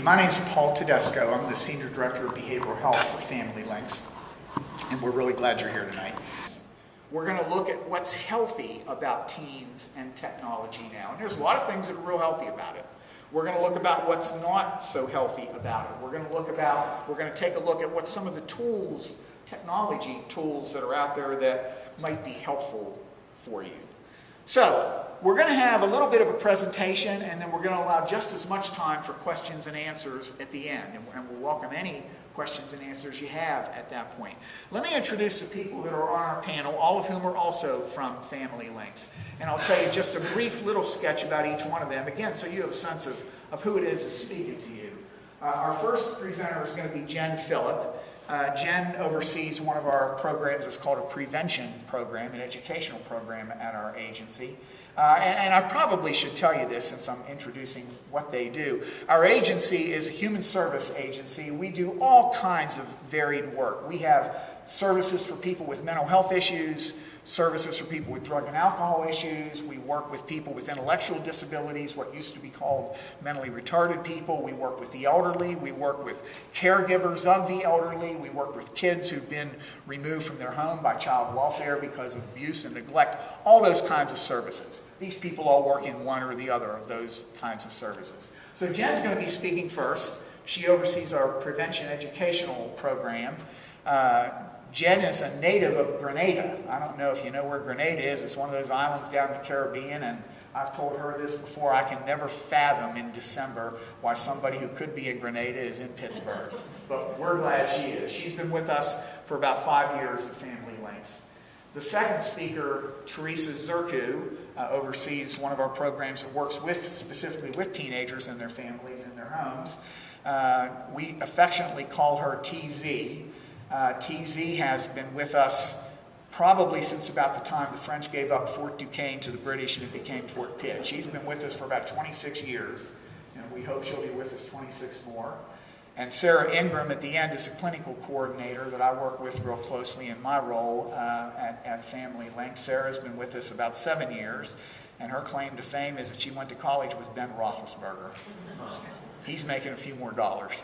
My name's Paul Tedesco. I'm the Senior Director of Behavioral Health for Familylinks, and we're really glad you're here tonight. We're going to look at what's healthy about teens and technology now, and there's a lot of things that are real healthy about it. We're going to look about what's not so healthy about it. We're going to take a look at what some of the tools, technology tools that are out there that might be helpful for you. So, we're going to have a little bit of a presentation, and then we're going to allow just as much time for questions and answers at the end, and we'll welcome any questions and answers you have at that point. Let me introduce the people that are on our panel, all of whom are also from Familylinks. And I'll tell you just a brief little sketch about each one of them, again, so you have a sense of who it is that's speaking to you. Our first presenter is going to be Jen Phillip. Jen oversees one of our programs. It's called a prevention program, an educational program at our agency. And I probably should tell you this since I'm introducing what they do. Our agency is a human service agency. We do all kinds of varied work. We have services for people with mental health issues, services for people with drug and alcohol issues. We work with people with intellectual disabilities, what used to be called mentally retarded people. We work with the elderly. We work with caregivers of the elderly. We work with kids who've been removed from their home by child welfare because of abuse and neglect, all those kinds of services. These people all work in one or the other of those kinds of services. So Jen's going to be speaking first. She oversees our prevention educational program. Jen is a native of Grenada. I don't know if you know where Grenada is. It's one of those islands down in the Caribbean, and I've told her this before. I can never fathom in December why somebody who could be in Grenada is in Pittsburgh. But we're glad she is. She's been with us for about 5 years at Familylinks. The second speaker, Theresa Zurku, oversees one of our programs that works specifically with teenagers and their families in their homes. We affectionately call her TZ. TZ has been with us probably since about the time the French gave up Fort Duquesne to the British and it became Fort Pitt. She's been with us for about 26 years, and we hope she'll be with us 26 more. And Sarah Ingram at the end is a clinical coordinator that I work with real closely in my role at Familylinks. Sarah's been with us about 7 years, and her claim to fame is that she went to college with Ben Roethlisberger. He's making a few more dollars.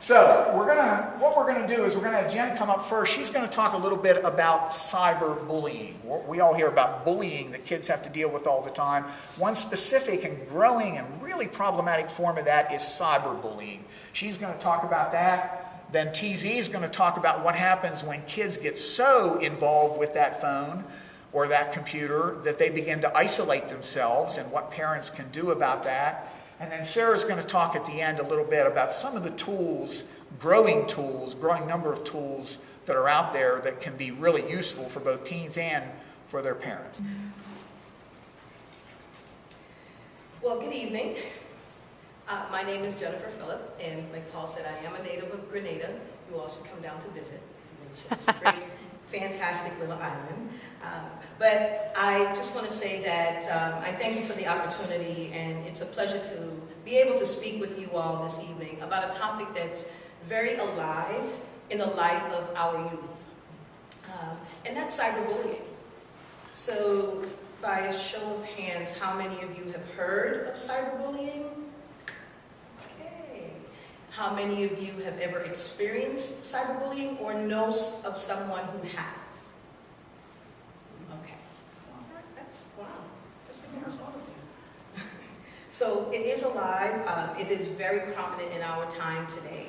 So what we're going to do is we're going to have Jen come up first. She's going to talk a little bit about cyberbullying. We all hear about bullying that kids have to deal with all the time. One specific and growing and really problematic form of that is cyberbullying. She's going to talk about that. Then TZ is going to talk about what happens when kids get so involved with that phone or that computer that they begin to isolate themselves and what parents can do about that. And then Sarah's going to talk at the end a little bit about some of the tools, growing number of tools that are out there that can be really useful for both teens and for their parents. Well, good evening. My name is Jennifer Phillip, and like Paul said, I am a native of Grenada. You all should come down to visit. It's a great, fantastic little island. But I just want to say that I thank you for the opportunity, and it's a pleasure to be able to speak with you all this evening about a topic that's very alive in the life of our youth, and that's cyberbullying. So by a show of hands, how many of you have heard of cyberbullying? Okay. How many of you have ever experienced cyberbullying or know of someone who has? Wow, that's almost all of you. So it is alive. It is very prominent in our time today.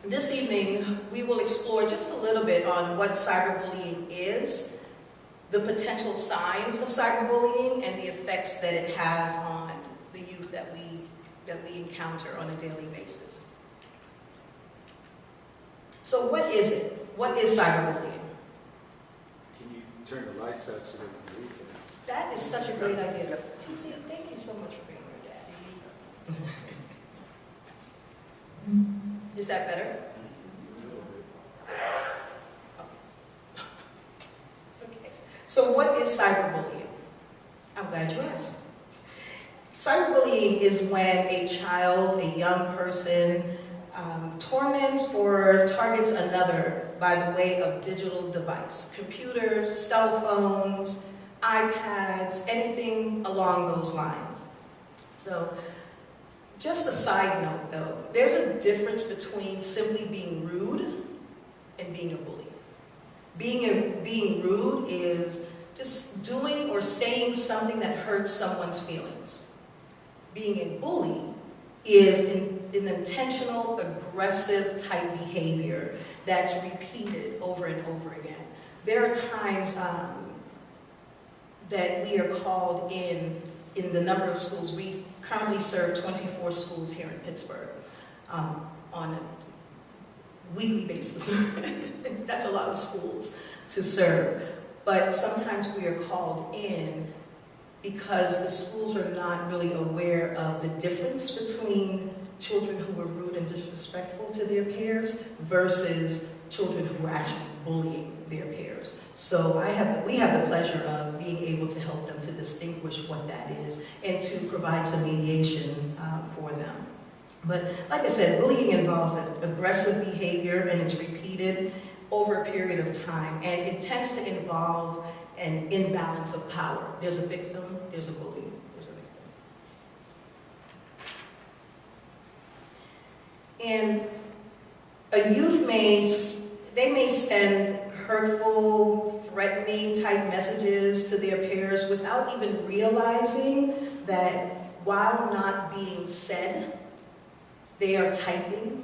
This evening, we will explore just a little bit on what cyberbullying is, the potential signs of cyberbullying, and the effects that it has on the youth that we encounter on a daily basis. So what is it? What is cyberbullying? Turn the lights out so they can read it. That is such a great idea. TC, thank you so much for being here, Dad. Is that better? Okay. So what is cyberbullying? I'm glad you asked. Cyberbullying is when a child, a young person, torments or targets another by the way of digital device, computers, cell phones, iPads, anything along those lines. So Just a side note though, there's a difference between simply being rude and being a bully. Being rude is just doing or saying something that hurts someone's feelings. Being a bully is an intentional, aggressive type behavior that's repeated over and over again. There are times that we are called in the number of schools. We currently serve 24 schools here in Pittsburgh on a weekly basis. That's a lot of schools to serve. But sometimes we are called in because the schools are not really aware of the difference between children who were rude and disrespectful to their peers versus children who were actually bullying their peers. So we have the pleasure of being able to help them to distinguish what that is and to provide some mediation for them. But like I said, bullying involves aggressive behavior and it's repeated over a period of time, and it tends to involve an imbalance of power. There's a victim, there's a bully, there's a victim. And a youth may send hurtful, threatening type messages to their peers without even realizing that while not being said, they are typing,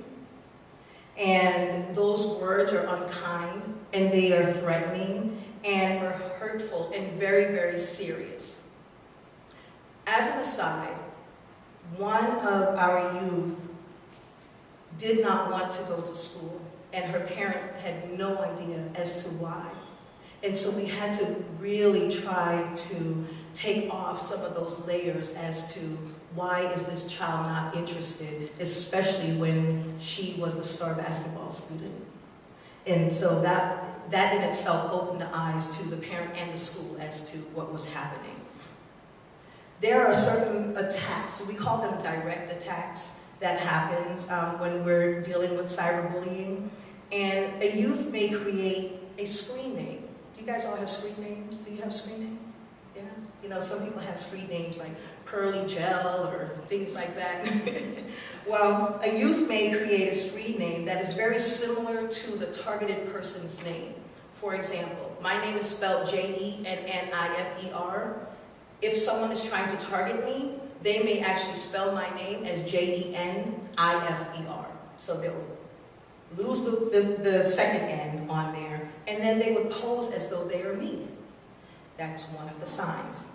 and those words are unkind, and they are threatening, and are hurtful, and very, very serious. As an aside, one of our youth did not want to go to school, and her parent had no idea as to why. And so we had to really try to take off some of those layers as to why is this child not interested, especially when she was the star basketball student. And so that in itself opened the eyes to the parent and the school as to what was happening. There are certain attacks, we call them direct attacks, that happens when we're dealing with cyberbullying. And a youth may create a screen name. Do you guys all have screen names? Do you have screen names? Yeah? You know, some people have screen names like Pearly Gel or things like that. Well, a youth may create a screen name that is very similar to the targeted person's name. For example, my name is spelled Jennifer. If someone is trying to target me, they may actually spell my name as Jenifer. So they'll lose the second N on there, and then they would pose as though they are me. That's one of the signs.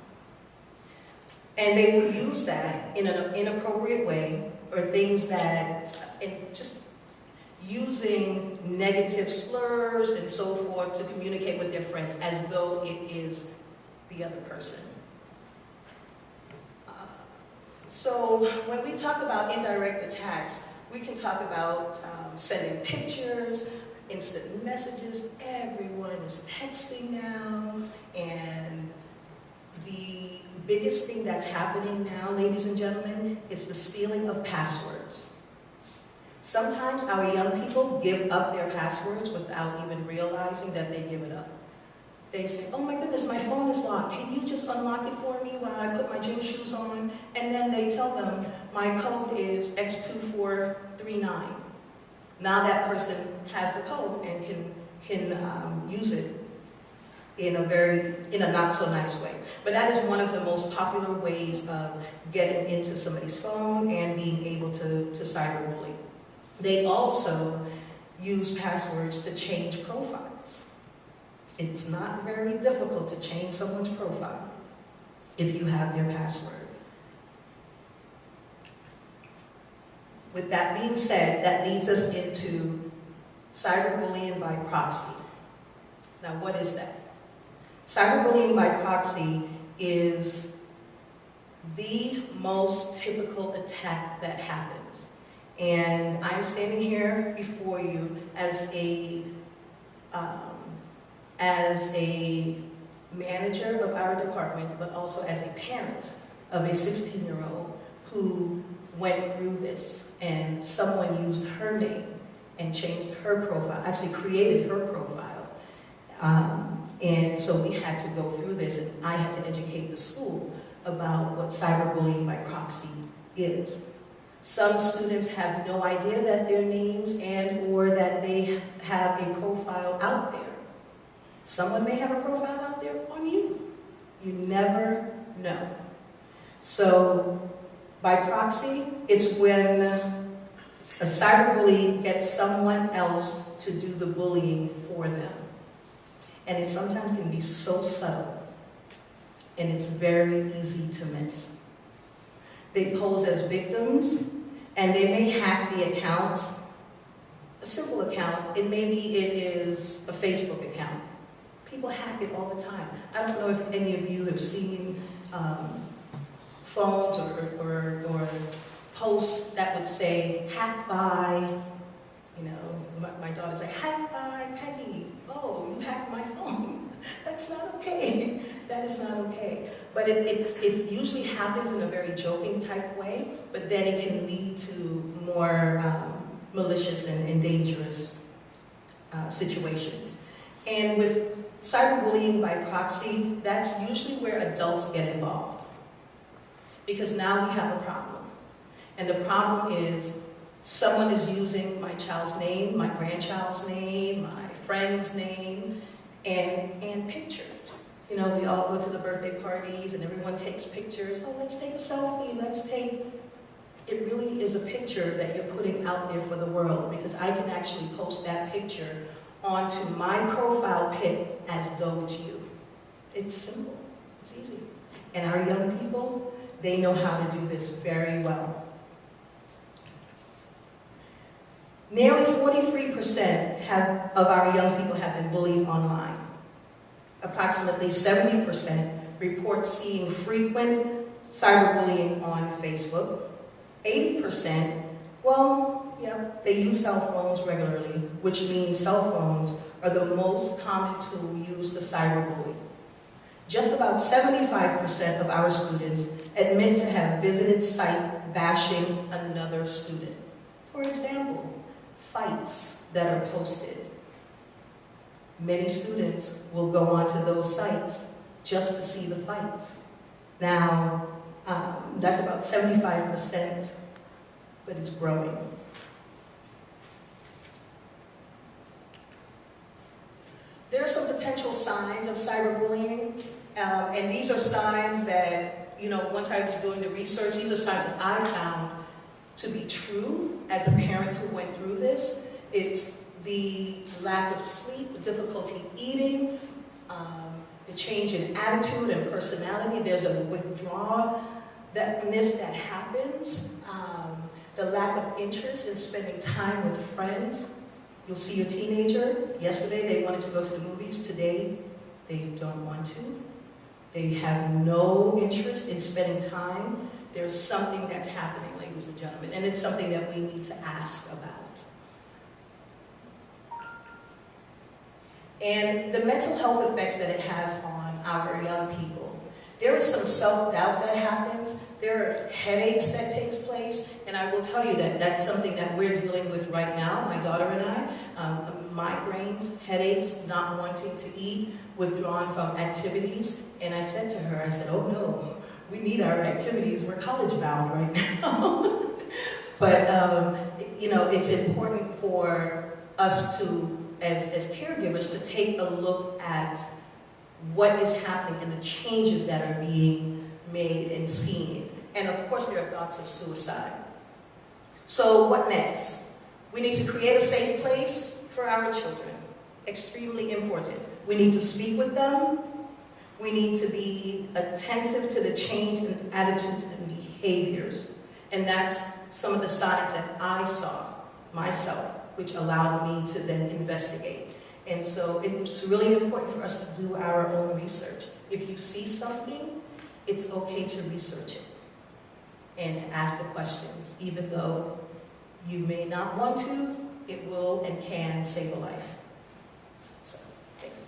And they will use that in an inappropriate way, or things that, just using negative slurs and so forth to communicate with their friends as though it is the other person. So when we talk about indirect attacks, we can talk about sending pictures, instant messages. Everyone is texting now, and the biggest thing that's happening now, ladies and gentlemen, is the stealing of passwords. Sometimes our young people give up their passwords without even realizing that they give it up. They say, oh my goodness, my phone is locked. Can you just unlock it for me while I put my gym shoes on? And then they tell them, my code is X2439. Now that person has the code and can use it in a not so nice way. But that is one of the most popular ways of getting into somebody's phone and being able to cyberbully. They also use passwords to change profiles. It's not very difficult to change someone's profile if you have their password. With that being said, that leads us into cyberbullying by proxy. Now, what is that? Cyberbullying by proxy is the most typical attack that happens. And I'm standing here before you as a manager of our department, but also as a parent of a 16-year-old who went through this, and someone used her name and changed her profile, actually created her profile. And so we had to go through this, and I had to educate the school about what cyberbullying by proxy is. Some students have no idea that their names and or that they have a profile out there. Someone may have a profile out there on you. You never know. So by proxy, it's when a cyberbully gets someone else to do the bullying for them. And it sometimes can be so subtle, and it's very easy to miss. They pose as victims, and they may hack the account, a simple account, and maybe it is a Facebook account. People hack it all the time. I don't know if any of you have seen phones or posts that would say, hacked by, you know, my daughter's like, hacked by Peggy. Oh, you hacked my phone. That's not okay. That is not okay. But it usually happens in a very joking type way, but then it can lead to more malicious and dangerous situations. And with cyberbullying by proxy, that's usually where adults get involved. Because now we have a problem. And the problem is someone is using my child's name, my grandchild's name, my friend's name, and pictures. You know, we all go to the birthday parties and everyone takes pictures. Oh, let's take a selfie, It really is a picture that you're putting out there for the world, because I can actually post that picture onto my profile pic as though it's you. It's simple, it's easy. And our young people, they know how to do this very well. Nearly 43% of our young people have been bullied online. Approximately 70% report seeing frequent cyberbullying on Facebook. 80%, well, yeah, they use cell phones regularly, which means cell phones are the most common tool used to cyberbully. Just about 75% of our students admit to have visited site bashing another student. For example, fights that are posted. Many students will go onto those sites just to see the fight. Now, that's about 75%, but it's growing. There are some potential signs of cyberbullying, and these are signs that, you know, once I was doing the research, these are signs that I found to be true as a parent who went through this. It's the lack of sleep, the difficulty eating, the change in attitude and personality. There's a withdrawalness that happens, the lack of interest in spending time with friends. You'll see a teenager, yesterday they wanted to go to the movies, today they don't want to. They have no interest in spending time. There's something that's happening, ladies and gentlemen, and it's something that we need to ask about. And the mental health effects that it has on our young people. There is some self-doubt that happens. There are headaches that takes place, and I will tell you that that's something that we're dealing with right now, my daughter and I. Migraines, headaches, not wanting to eat, withdrawn from activities. And I said to her, I said, oh no, we need our activities. We're college bound right now. But, you know, it's important for us to, as caregivers, to take a look at what is happening and the changes that are being made and seen. And of course, there are thoughts of suicide. So what next? We need to create a safe place for our children. Extremely important. We need to speak with them. We need to be attentive to the change in attitudes and behaviors. And that's some of the signs that I saw myself, which allowed me to then investigate. And so it's really important for us to do our own research. If you see something, it's okay to research it and to ask the questions. Even though you may not want to, it will and can save a life. So, thank you.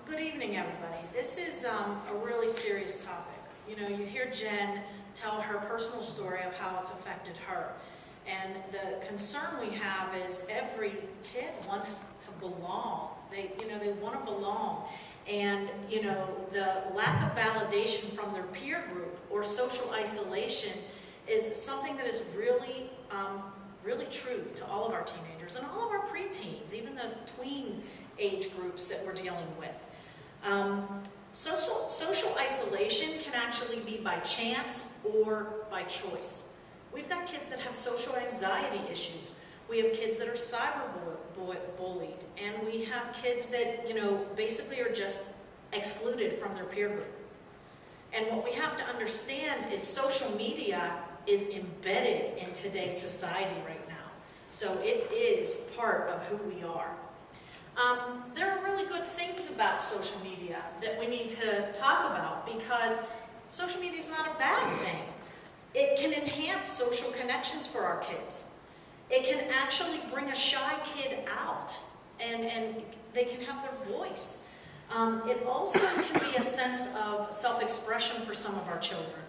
Good evening, everybody. This is a really serious topic. You know, you hear Jen tell her personal story of how it's affected her. And the concern we have is every kid wants to belong. They want to belong. And, the lack of validation from their peer group or social isolation is something that is really, really true to all of our teenagers and all of our preteens, even the tween age groups that we're dealing with. Social isolation can actually be by chance or by choice. We've got kids that have social anxiety issues. We have kids that are cyberbullied, and we have kids that, basically are just excluded from their peer group. And what we have to understand is social media is embedded in today's society right now. So it is part of who we are. There are really good things about social media that we need to talk about, because social media is not a bad thing. It can enhance social connections for our kids. It can actually bring a shy kid out, and they can have their voice. It also can be a sense of self-expression for some of our children.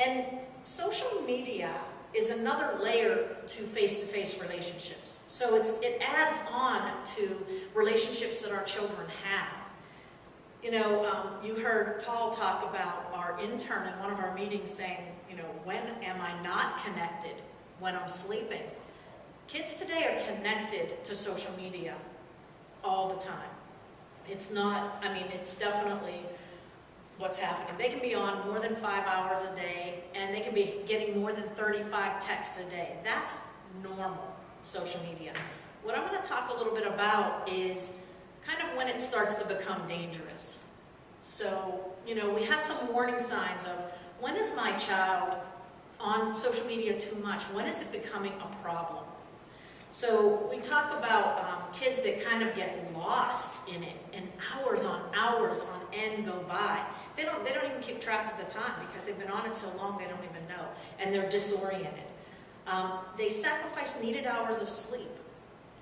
And social media is another layer to face-to-face relationships. So it adds on to relationships that our children have. You heard Paul talk about our intern in one of our meetings saying, when am I not connected? When I'm sleeping. Kids today are connected to social media all the time. It's definitely what's happening. They can be on more than 5 hours a day, and they can be getting more than 35 texts a day. That's normal, social media. What I'm going to talk a little bit about is kind of when it starts to become dangerous. So, we have some warning signs of when is my child on social media too much? When is it becoming a problem? So we talk about kids that kind of get lost in it, and hours on end go by. They don't even keep track of the time because they've been on it so long they don't even know, and they're disoriented. They sacrifice needed hours of sleep.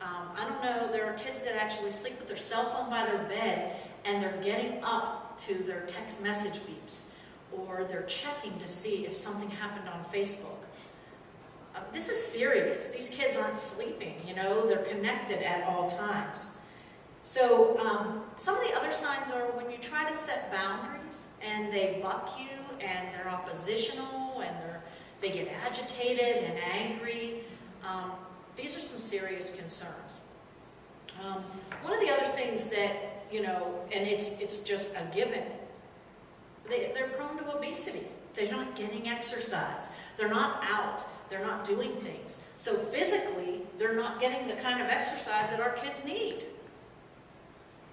I don't know, there are kids that actually sleep with their cell phone by their bed, and they're getting up to their text message beeps, or they're checking to see if something happened on Facebook. This is serious. These kids aren't sleeping, they're connected at all times. So some of the other signs are when you try to set boundaries and they buck you and they're oppositional and they get agitated and angry. These are some serious concerns. One of the other things that, and it's just a given, they're prone to obesity. They're not getting exercise. They're not out. They're not doing things. So physically, they're not getting the kind of exercise that our kids need.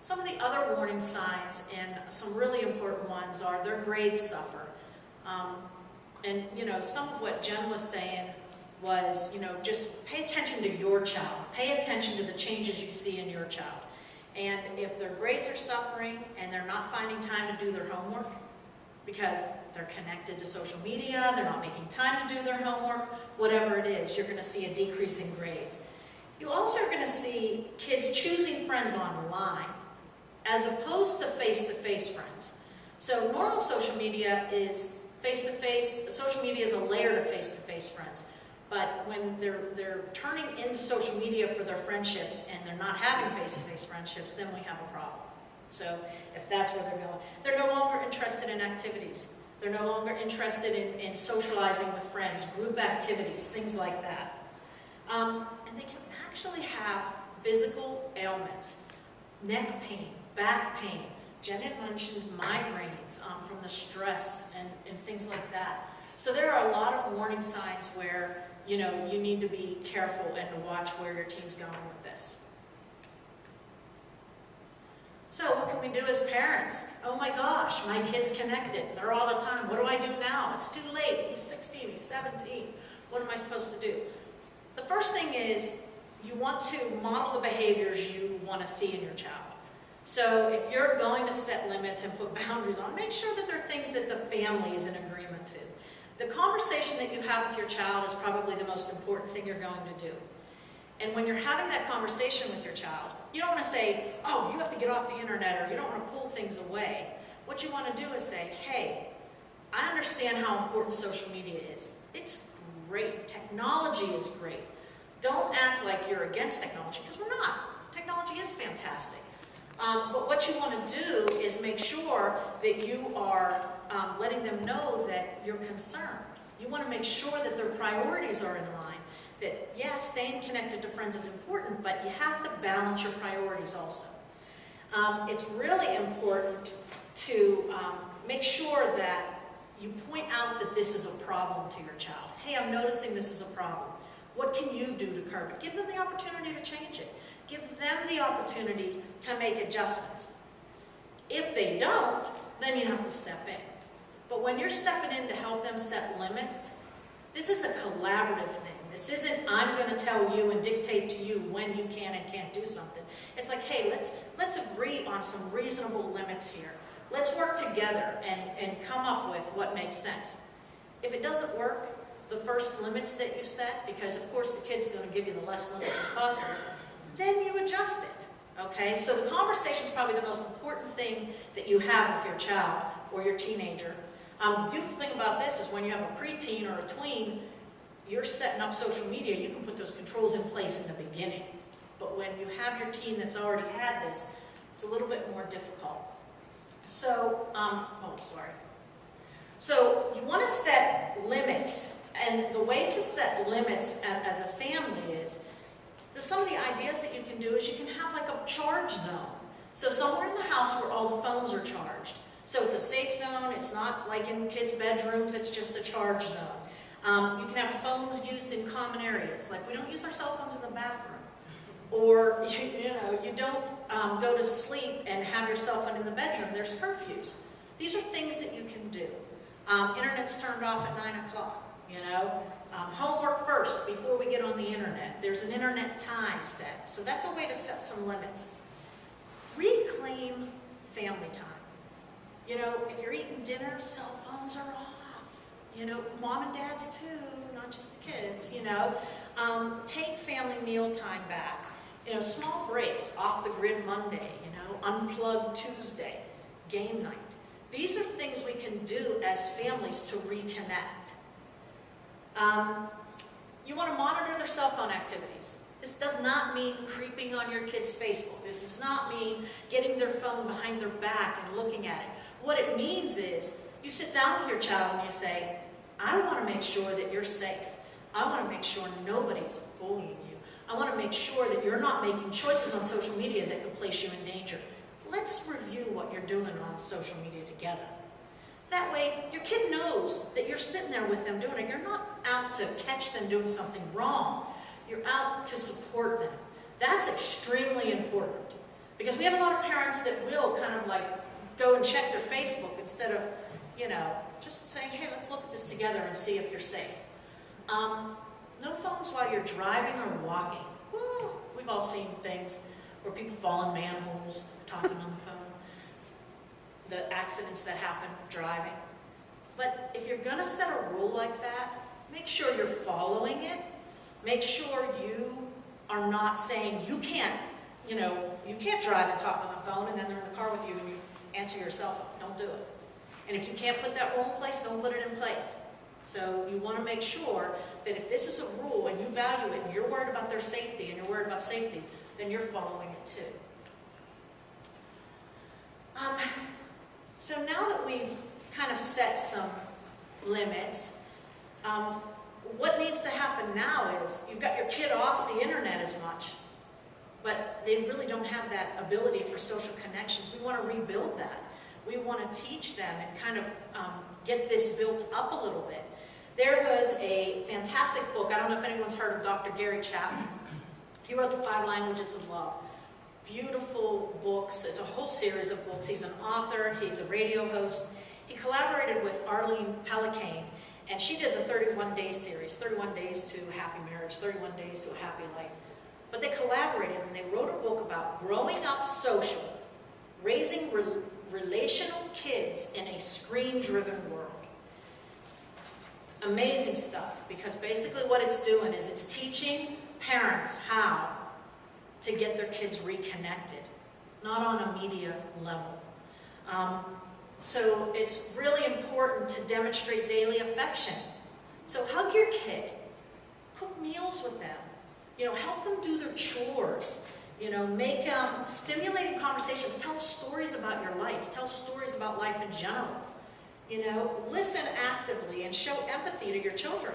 Some of the other warning signs, and some really important ones, are their grades suffer. And some of what Jen was saying was, just pay attention to your child. Pay attention to the changes you see in your child. And if their grades are suffering and they're not finding time to do their homework, because they're connected to social media, they're not making time to do their homework, whatever it is, you're going to see a decrease in grades. You also are going to see kids choosing friends online as opposed to face-to-face friends. So normal social media is face-to-face. Social media is a layer to face-to-face friends. But when they're turning into social media for their friendships and they're not having face-to-face friendships, then we have a problem. So if that's where they're going. They're no longer interested in activities. They're no longer interested in socializing with friends, group activities, things like that. And they can actually have physical ailments, neck pain, back pain. Jen had mentioned migraines from the stress and things like that. So there are a lot of warning signs where you need to be careful and to watch where your teen's going with this. So what can we do as parents? Oh my gosh, my kid's connected. They're all the time. What do I do now? It's too late. He's 16, he's 17. What am I supposed to do? The first thing is you want to model the behaviors you want to see in your child. So if you're going to set limits and put boundaries on, make sure that they're things that the family is in agreement to. The conversation that you have with your child is probably the most important thing you're going to do. And when you're having that conversation with your child, you don't want to say, oh, you have to get off the internet, or you don't want to pull things away. What you want to do is say, hey, I understand how important social media is. It's great. Technology is great. Don't act like you're against technology, because we're not. Technology is fantastic. But what you want to do is make sure that you are letting them know that you're concerned. You want to make sure that their priorities are in line. That, yeah, staying connected to friends is important, but you have to balance your priorities also. It's really important to make sure that you point out that this is a problem to your child. Hey, I'm noticing this is a problem. What can you do to curb it? Give them the opportunity to change it. Give them the opportunity to make adjustments. If they don't, then you have to step in. But when you're stepping in to help them set limits, this is a collaborative thing. This isn't, I'm going to tell you and dictate to you when you can and can't do something. It's like, hey, let's agree on some reasonable limits here. Let's work together and come up with what makes sense. If it doesn't work, the first limits that you set, because of course the kid's going to give you the less limits as possible, then you adjust it. Okay? So the conversation is probably the most important thing that you have with your child or your teenager. The beautiful thing about this is when you have a preteen or a tween, you're setting up social media, you can put those controls in place in the beginning. But when you have your teen that's already had this, it's a little bit more difficult. So, So you want to set limits, and the way to set limits as a family is, some of the ideas that you can do is you can have like a charge zone. So somewhere in the house where all the phones are charged. So it's a safe zone, it's not like in kids' bedrooms, it's just a charge zone. You can have phones used in common areas, like we don't use our cell phones in the bathroom. Or, you don't go to sleep and have your cell phone in the bedroom, there's curfews. These are things that you can do. Internet's turned off at 9 o'clock, homework first before we get on the internet. There's an internet time set, so that's a way to set some limits. Reclaim family time. If you're eating dinner, cell phones are off. Mom and dad's too, not just the kids, Take family meal time back. Small breaks, off the grid Monday, unplugged Tuesday, game night. These are things we can do as families to reconnect. You want to monitor their cell phone activities. This does not mean creeping on your kid's Facebook. This does not mean getting their phone behind their back and looking at it. What it means is you sit down with your child and you say, I want to make sure that you're safe. I want to make sure nobody's bullying you. I want to make sure that you're not making choices on social media that could place you in danger. Let's review what you're doing on social media together. That way, your kid knows that you're sitting there with them doing it. You're not out to catch them doing something wrong. You're out to support them. That's extremely important. Because we have a lot of parents that will kind of like go and check their Facebook instead of, just saying, hey, let's look at this together and see if you're safe. No phones while you're driving or walking. Woo, we've all seen things where people fall in manholes, talking on the phone. The accidents that happen driving. But if you're going to set a rule like that, make sure you're following it. Make sure you are not saying you can't drive and talk on the phone and then they're in the car with you and you answer your cell phone. Don't do it. And if you can't put that rule in place, don't put it in place. So you want to make sure that if this is a rule and you value it and you're worried about their safety and you're worried about safety, then you're following it too. So now that we've kind of set some limits, what needs to happen now is you've got your kid off the internet as much, but they really don't have that ability for social connections. We want to rebuild that. We want to teach them and kind of get this built up a little bit. There was a fantastic book. I don't know if anyone's heard of Dr. Gary Chapman. He wrote The 5 Languages of Love. Beautiful books. It's a whole series of books. He's an author. He's a radio host. He collaborated with Arlene Pellicane, and she did the 31-day series, 31 Days to a Happy Marriage, 31 Days to a Happy Life. But they collaborated, and they wrote a book about growing up social, raising relational kids in a screen-driven world. Amazing stuff, because basically what it's doing is it's teaching parents how to get their kids reconnected, not on a media level. So it's really important to demonstrate daily affection So hug your kid, cook meals with them, help them do their chores, make stimulating conversations, tell stories about your life, tell stories about life in general, listen actively and show empathy to your children.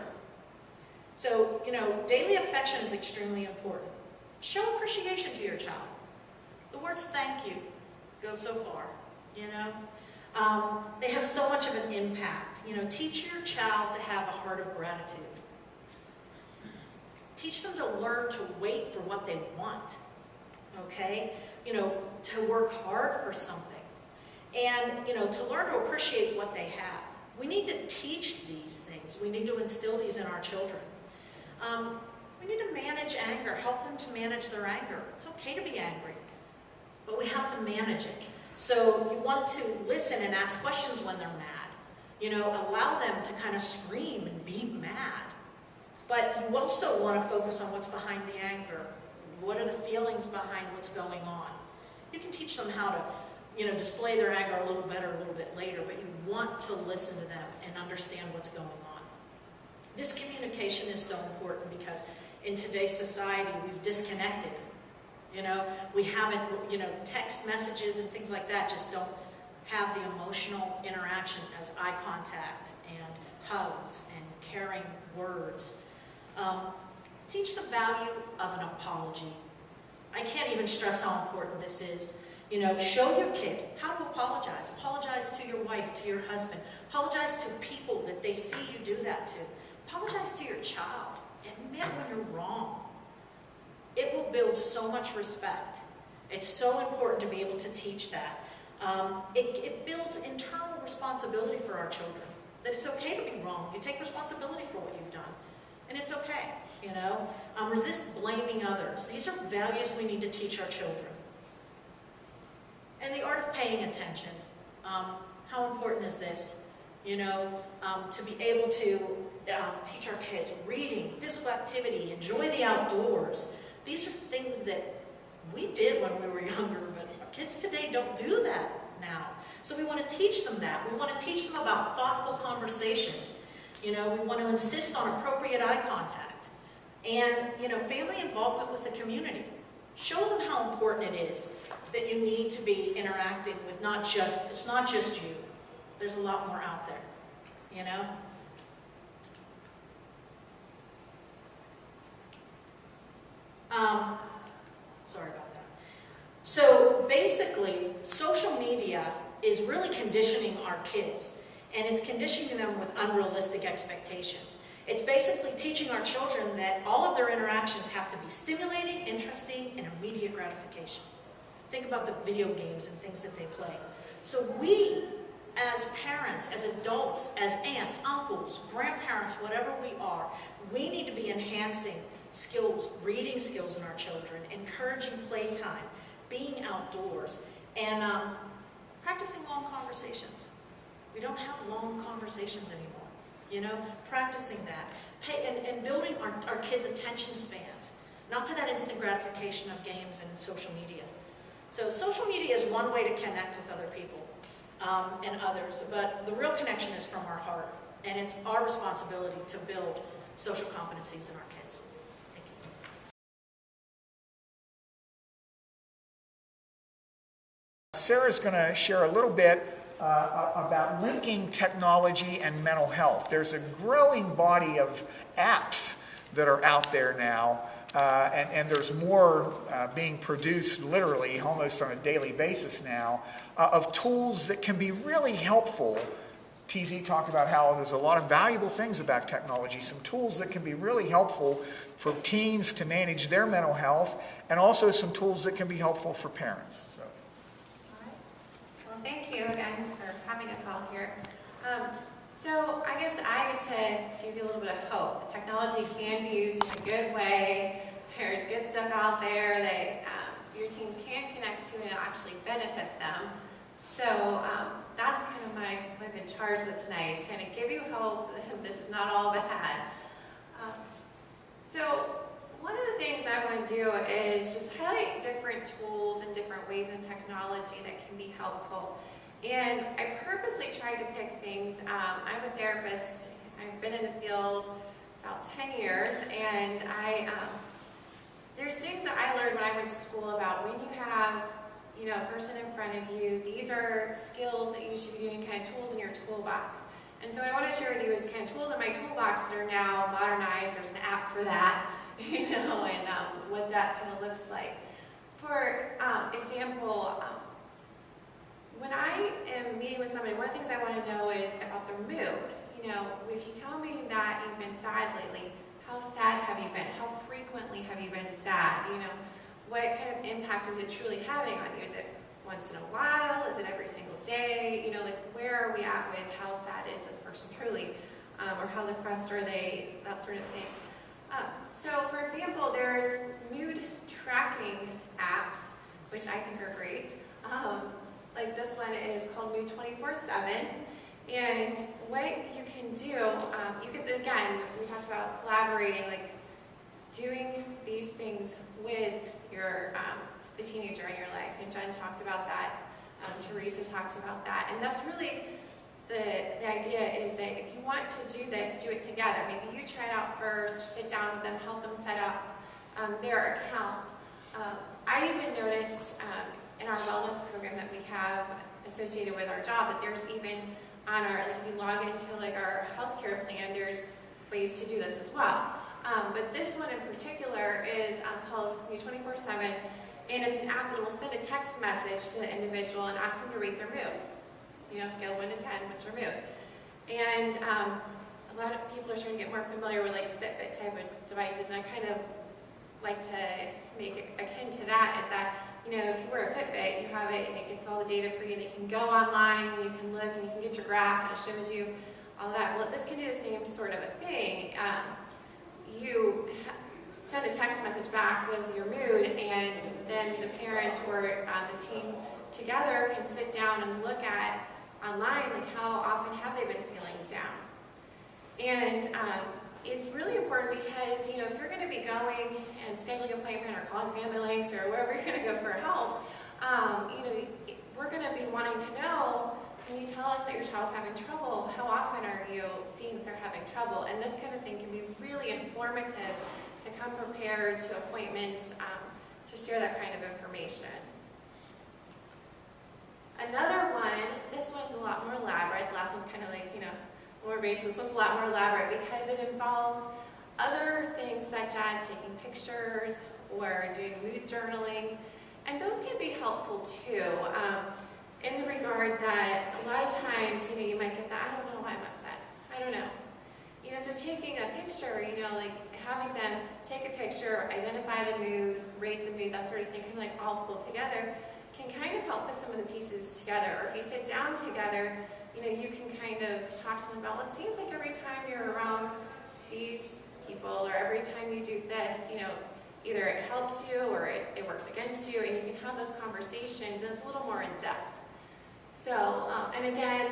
So, daily affection is extremely important. Show appreciation to your child. The words thank you go so far, They have so much of an impact. Teach your child to have a heart of gratitude. Teach them to learn to wait for what they want, okay? To work hard for something. And, to learn to appreciate what they have. We need to teach these things. We need to instill these in our children. We need to manage anger, help them to manage their anger. It's okay to be angry, but we have to manage it. So you want to listen and ask questions when they're mad. Allow them to kind of scream and be mad. But you also want to focus on what's behind the anger. What are the feelings behind what's going on? You can teach them how to, display their anger a little better a little bit later, but you want to listen to them and understand what's going on. This communication is so important because in today's society, we've disconnected. We haven't, text messages and things like that just don't have the emotional interaction as eye contact and hugs and caring words. Teach the value of an apology. I can't even stress how important this is. Show your kid how to apologize. Apologize to your wife, to your husband. Apologize to people that they see you do that to. Apologize to your child. Admit when you're wrong. It will build so much respect. It's so important to be able to teach that. It builds internal responsibility for our children. That it's okay to be wrong. You take responsibility for what you've done. And it's okay, Resist blaming others. These are values we need to teach our children. And the art of paying attention. How important is this? To be able to teach our kids reading, physical activity, enjoy the outdoors. These are things that we did when we were younger, but our kids today don't do that now. So we want to teach them that. We want to teach them about thoughtful conversations. We want to insist on appropriate eye contact. And, family involvement with the community. Show them how important it is that you need to be interacting with it's not just you. There's a lot more out there, Sorry about that. So basically, social media is really conditioning our kids, and it's conditioning them with unrealistic expectations. It's basically teaching our children that all of their interactions have to be stimulating, interesting, and immediate gratification. Think about the video games and things that they play. So we, as parents, as adults, as aunts, uncles, grandparents, whatever we are, we need to be enhancing skills, reading skills in our children, encouraging playtime, being outdoors, and practicing long conversations. We don't have long conversations anymore, practicing that. And building our kids' attention spans, not to that instant gratification of games and social media. So social media is one way to connect with other people and others, but the real connection is from our heart, and it's our responsibility to build social competencies in our kids. Thank you. Sarah's going to share a little bit about linking technology and mental health. There's a growing body of apps that are out there now, and there's more being produced literally almost on a daily basis now of tools that can be really helpful. TZ talked about how there's a lot of valuable things about technology, some tools that can be really helpful for teens to manage their mental health, and also some tools that can be helpful for parents. So. Well, thank you again for having us all here. So I guess I get to give you a little bit of hope. The technology can be used in a good way. There's good stuff out there that your teens can connect to and actually benefit them. So that's kind of what I've been charged with tonight, is trying to give you hope that this is not all bad. So one of the things I want to do is just highlight different tools and different ways in technology that can be helpful. And I purposely tried to pick things. I'm a therapist I've been in the field about 10 years, and there's things that I learned when I went to school about when you have, a person in front of you, these are skills that you should be doing, kind of tools in your toolbox. And so what I want to share with you is kind of tools in my toolbox that are now modernized. There's an app for that, and what that kind of looks like. For example, when I am meeting with somebody, one of the things I want to know is about their mood. If you tell me that you've been sad lately, how sad have you been? How frequently have you been sad? What kind of impact is it truly having on you? Is it once in a while? Is it every single day? Where are we at with how sad is this person truly? Or how depressed are they? That sort of thing. So, for example, there's mood tracking apps, which I think are great. Like this one is called Mood 24/7. And what you can do, again, we talked about collaborating, like doing these things with the teenager in your life. And Jen talked about that. Theresa talked about that. And that's really the idea, is that if you want to do this, do it together. Maybe you try it out first, sit down with them, help them set up their account. I even noticed in our wellness program that we have associated with our job that there's even on our, if you log into our healthcare plan, there's ways to do this as well. But this one in particular is called Mood 24/7, and it's an app that will send a text message to the individual and ask them to rate their mood. Scale 1 to 10, what's your mood? And a lot of people are trying to get more familiar with Fitbit type of devices, and I kind of like to make it akin to that, is that, if you wear a Fitbit, you have it, and it gets all the data for you, and you can go online, and you can look, and you can get your graph, and it shows you all that. Well, this can do the same sort of a thing. You send a text message back with your mood, and then the parent or the team together can sit down and look at online, how often have they been feeling down. And it's really important because, if you're going to be going and scheduling an appointment or calling Familylinks or wherever you're going to go for help, we're going to be wanting to know, when you tell us that your child's having trouble, how often are you seeing that they're having trouble? And this kind of thing can be really informative to come prepared to appointments to share that kind of information. Another one, this one's a lot more elaborate. The last one's kind of more basic. This one's a lot more elaborate because it involves other things such as taking pictures or doing mood journaling. And those can be helpful too, in the regard that a lot of times, you might get that, I don't know why I'm upset. I don't know. So taking a picture, having them take a picture, identify the mood, rate the mood, that sort of thing, kind of all pulled together, can kind of help put some of the pieces together. Or if you sit down together, you can kind of talk to them about, well, it seems like every time you're around these people, or every time you do this, either it helps you or it works against you, and you can have those conversations, and it's a little more in depth. So, and again,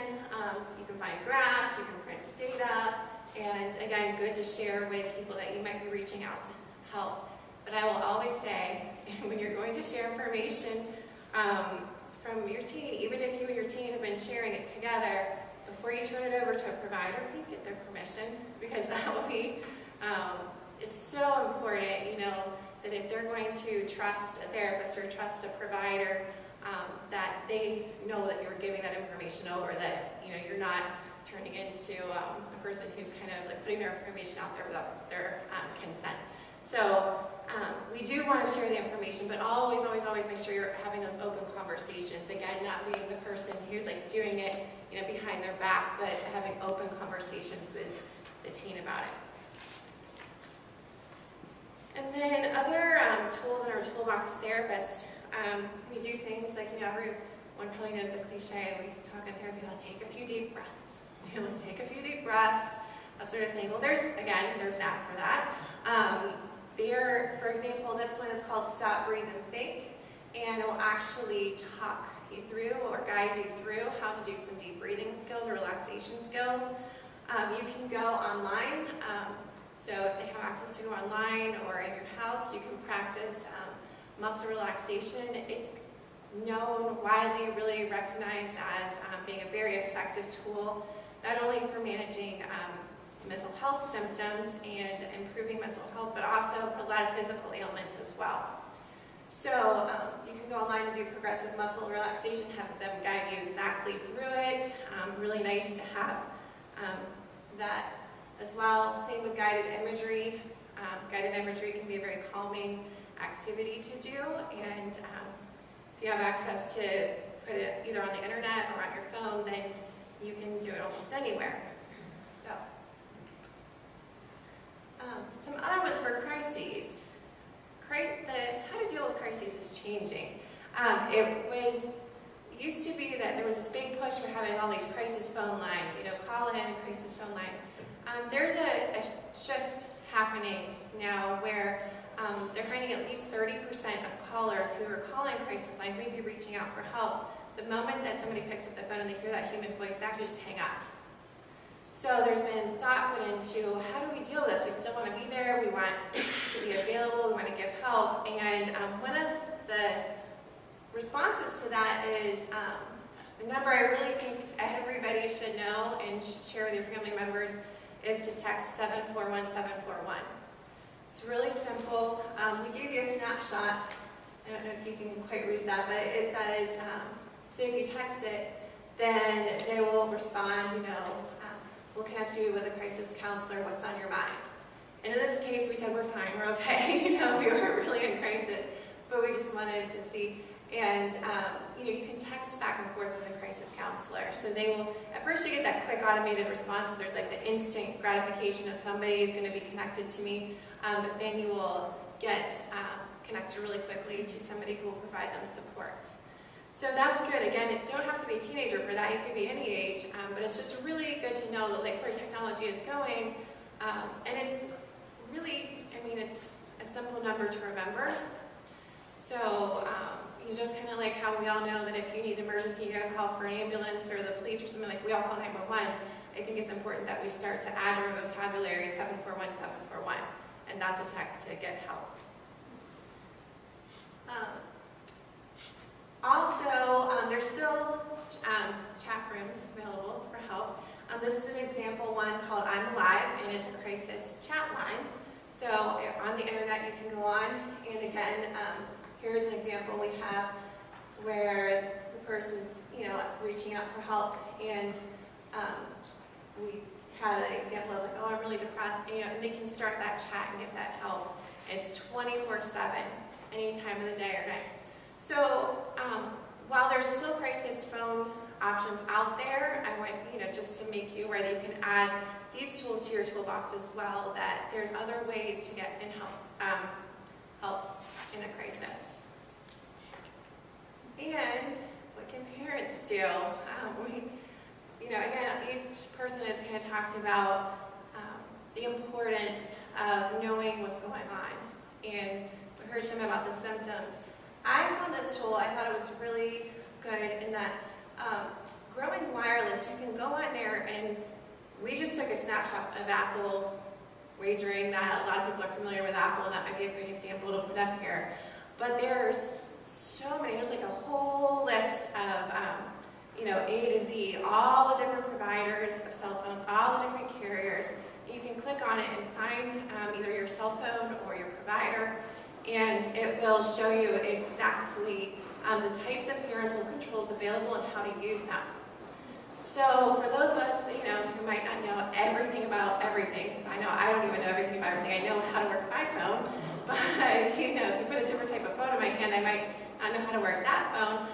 you can find graphs, you can print data, and again, good to share with people that you might be reaching out to help. But I will always say, when you're going to share information from your teen, even if you and your teen have been sharing it together, before you turn it over to a provider, please get their permission, because that will be is so important, that if they're going to trust a therapist or trust a provider, that they know that you're giving that information over, that you're not turning into a person who's kind of putting their information out there without their consent. So we do want to share the information, but always make sure you're having those open conversations. Again, not being the person who's doing it behind their back, but having open conversations with the teen about it. And then other tools in our toolbox as therapists, we do things like, everyone probably knows the cliche, we talk in therapy about take a few deep breaths. Let's take a few deep breaths, that sort of thing. Well, there's an app for that. For example, this one is called Stop, Breathe, and Think, and it will actually talk you through or guide you through how to do some deep breathing skills or relaxation skills. You can go online. So if they have access to go online or in your house, you can practice muscle relaxation. It's known, widely, really recognized as being a very effective tool, not only for managing mental health symptoms and improving mental health, but also for a lot of physical ailments as well. So you can go online and do progressive muscle relaxation, have them guide you exactly through it. Really nice to have that as well. Same with guided imagery. Guided imagery can be a very calming activity to do, and if you have access to put it either on the internet or on your phone, then you can do it almost anywhere. So, some other ones for crises. How to deal with crises is changing. It used to be that there was this big push for having all these crisis phone lines, call in, crisis phone line. There's a shift happening now where they're finding at least 30% of callers who are calling crisis lines, maybe reaching out for help, the moment that somebody picks up the phone and they hear that human voice, they actually just hang up. So there's been thought put into how do we deal with this? We still want to be there, we want to be available, we want to give help, and one of the responses to that is a number I really think everybody should know and should share with your family members is to text 741-741. It's really simple. We gave you a snapshot. I don't know if you can quite read that, but it says, so if you text it, then they will respond, we'll connect you with a crisis counselor, what's on your mind. And in this case, we said, we're fine, we're okay. We weren't really in crisis, but we just wanted to see. And, you can text back and forth with a crisis counselor. So they will, at first you get that quick automated response. So there's like the instant gratification of somebody is going to be connected to me. But then you will get connected really quickly to somebody who will provide them support. So that's good. Again, it don't have to be a teenager for that. You can be any age. But it's just really good to know that where technology is going. And it's really, it's a simple number to remember. So just kind of like how we all know that if you need emergency, you got to call for an ambulance or the police or something, like we all call 911. I think it's important that we start to add to our vocabulary 741-741, and that's a text to get help. Also, there's still chat rooms available for help. This is an example one called I'm Alive, and it's a crisis chat line. So on the internet you can go on, and again, here's an example we have where the person's, reaching out for help, and we had an example of like, oh, I'm really depressed, and they can start that chat and get that help. And it's 24/7, any time of the day or night. So while there's still crisis phone options out there, I want just to make you aware that you can add these tools to your toolbox as well, that there's other ways to get in help in a crisis. And what can parents do? Again, each person has kind of talked about the importance of knowing what's going on, and we heard some about the symptoms. I found this tool, I thought it was really good in that Growing Wireless, you can go on there, and we just took a snapshot of Apple wagering that. A lot of people are familiar with Apple, and that might be a good example to put up here. But there's so many, there's like a whole list of, A to Z, all the different providers of cell phones, all the different carriers. You can click on it and find either your cell phone or your provider, and it will show you exactly the types of parental controls available and how to use them. So for those of us, who might not know everything about everything, because I know I don't even know everything about everything. I know how to work my phone, but if you put a different type of phone in my hand, I might not know how to work that phone.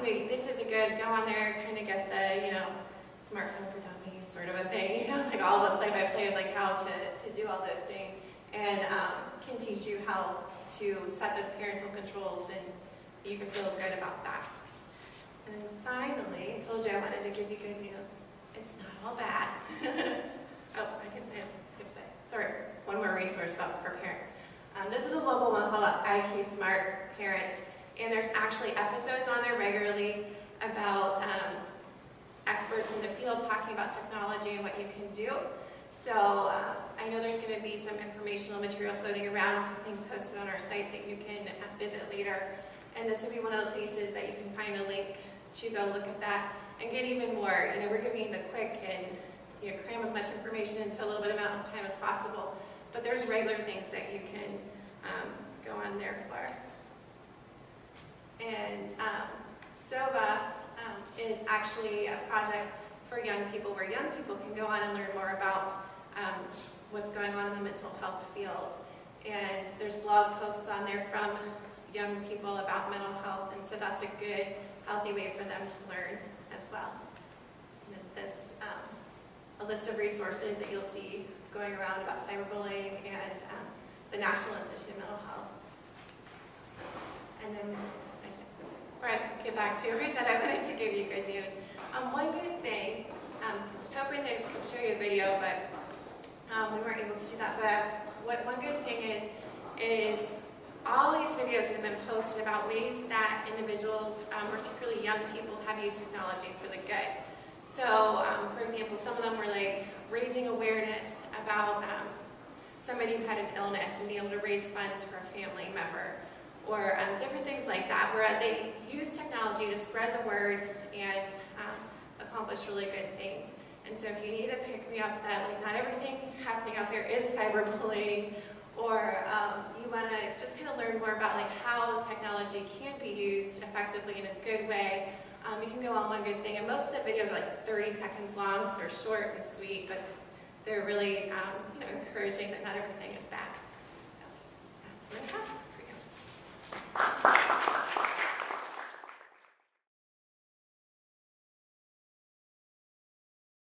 This is a good, go on there, kind of get the, smartphone for dummies sort of a thing, like all the play-by-play of like how to do all those things, and can teach you how to set those parental controls, and you can feel good about that. And then finally, I told you I wanted to give you good news. It's not all bad. Oh, I guess I skipped it. Sorry, one more resource for parents. This is a local one called IQ Smart Parent, and there's actually episodes on there regularly about experts in the field talking about technology and what you can do. So I know there's going to be some informational material floating around and some things posted on our site that you can visit later. And this will be one of the places that you can find a link to go look at that and get even more. We're giving the quick and cram as much information into a little bit amount of time as possible. But there's regular things that you can go on there for. And SOVA is actually a project for young people where young people can go on and learn more about what's going on in the mental health field. And there's blog posts on there from young people about mental health, and so that's a good, healthy way for them to learn as well. And then this, a list of resources that you'll see going around about cyberbullying and the National Institute of Mental Health. And then, get back to where I said I wanted to give you good news. One good thing, I was hoping to show you a video, but we weren't able to do that. But one good thing is all these videos that have been posted about ways that individuals, particularly young people, have used technology for the good. So, for example, some of them were like raising awareness about somebody who had an illness and being able to raise funds for a family member, or different things like that, where they use technology to spread the word and accomplish really good things. And so if you need to pick me up that like not everything happening out there is cyberbullying, or you want to just kind of learn more about like how technology can be used effectively in a good way, you can go on One Good Thing. And most of the videos are like 30 seconds long, so they're short and sweet, but they're really encouraging that not everything is bad.